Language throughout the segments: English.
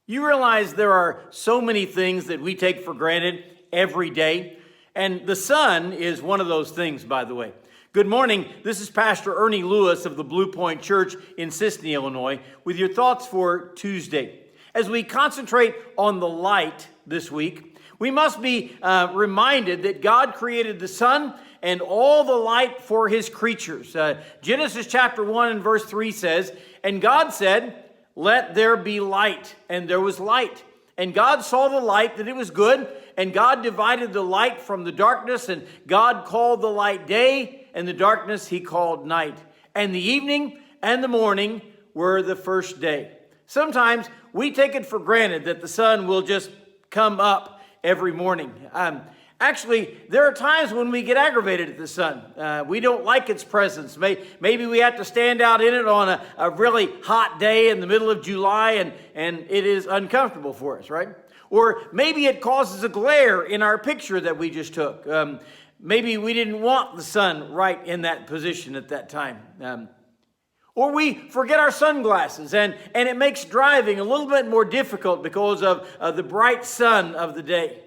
You realize there are so many things that we take for granted every day, and the sun is one of those things, by the way. Good morning. This is Pastor Ernie Lewis of the Blue Point Church in Sisney, Illinois, with your thoughts for Tuesday. As we concentrate on the light this week, we must be reminded that God created the sun and all the light for his creatures. Genesis chapter 1 and verse 3 says, "And God said, 'Let there be light,' and there was light. And God saw the light, that it was good, and God divided the light from the darkness, and God called the light day, and the darkness he called night. And the evening and the morning were the first day." Sometimes we take it for granted that the sun will just come up every morning. Actually, there are times when we get aggravated at the sun. We don't like its presence. Maybe we have to stand out in it on a really hot day in the middle of July, and it is uncomfortable for us, right? Or maybe it causes a glare in our picture that we just took. Maybe we didn't want the sun right in that position at that time. Or we forget our sunglasses, and it makes driving a little bit more difficult because of the bright sun of the day.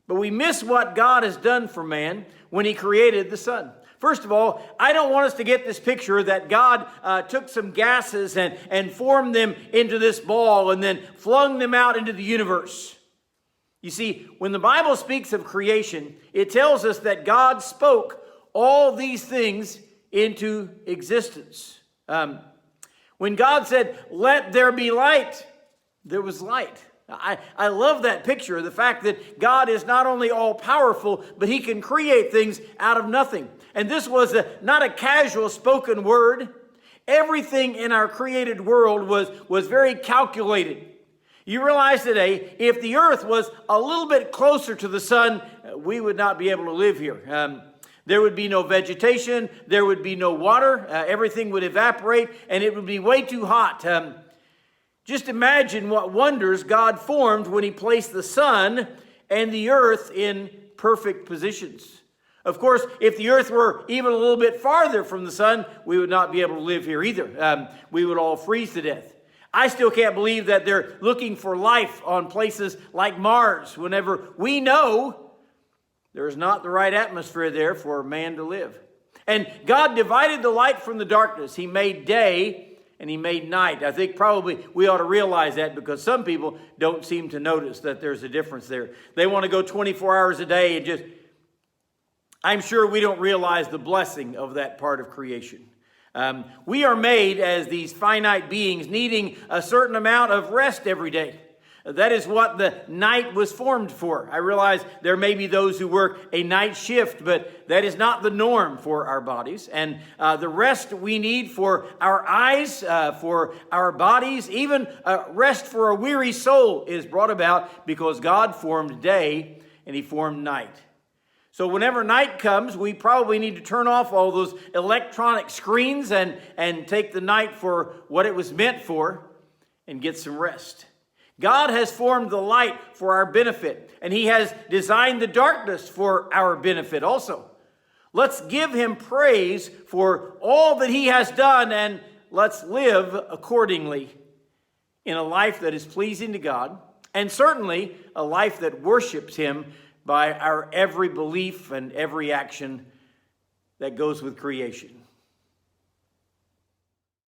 But we miss what God has done for man when he created the sun. First of all, I don't want us to get this picture that God took some gases and formed them into this ball and then flung them out into the universe. You see, when the Bible speaks of creation, it tells us that God spoke all these things into existence. When God said, "Let there be light," there was light. I love that picture, the fact that God is not only all-powerful, but he can create things out of nothing. And this was not a casual spoken word. Everything in our created world was very calculated. You realize today, if the earth was a little bit closer to the sun, we would not be able to live here. There would be no vegetation, there would be no water, everything would evaporate, and it would be way too hot. Just imagine what wonders God formed when he placed the sun and the earth in perfect positions. Of course, if the earth were even a little bit farther from the sun, we would not be able to live here either. We would all freeze to death. I still can't believe that they're looking for life on places like Mars, whenever we know there is not the right atmosphere there for man to live. And God divided the light from the darkness. He made day and he made night. I think probably we ought to realize that, because some people don't seem to notice that there's a difference there. They want to go 24 hours a day and I'm sure we don't realize the blessing of that part of creation. We are made as these finite beings needing a certain amount of rest every day. That is what the night was formed for. I realize there may be those who work a night shift, but that is not the norm for our bodies. And the rest we need for our eyes, for our bodies, even rest for a weary soul is brought about because God formed day and he formed night. So whenever night comes, we probably need to turn off all those electronic screens and take the night for what it was meant for and get some rest. God has formed the light for our benefit, and he has designed the darkness for our benefit also. Let's give him praise for all that he has done, and let's live accordingly in a life that is pleasing to God, and certainly a life that worships him by our every belief and every action that goes with creation.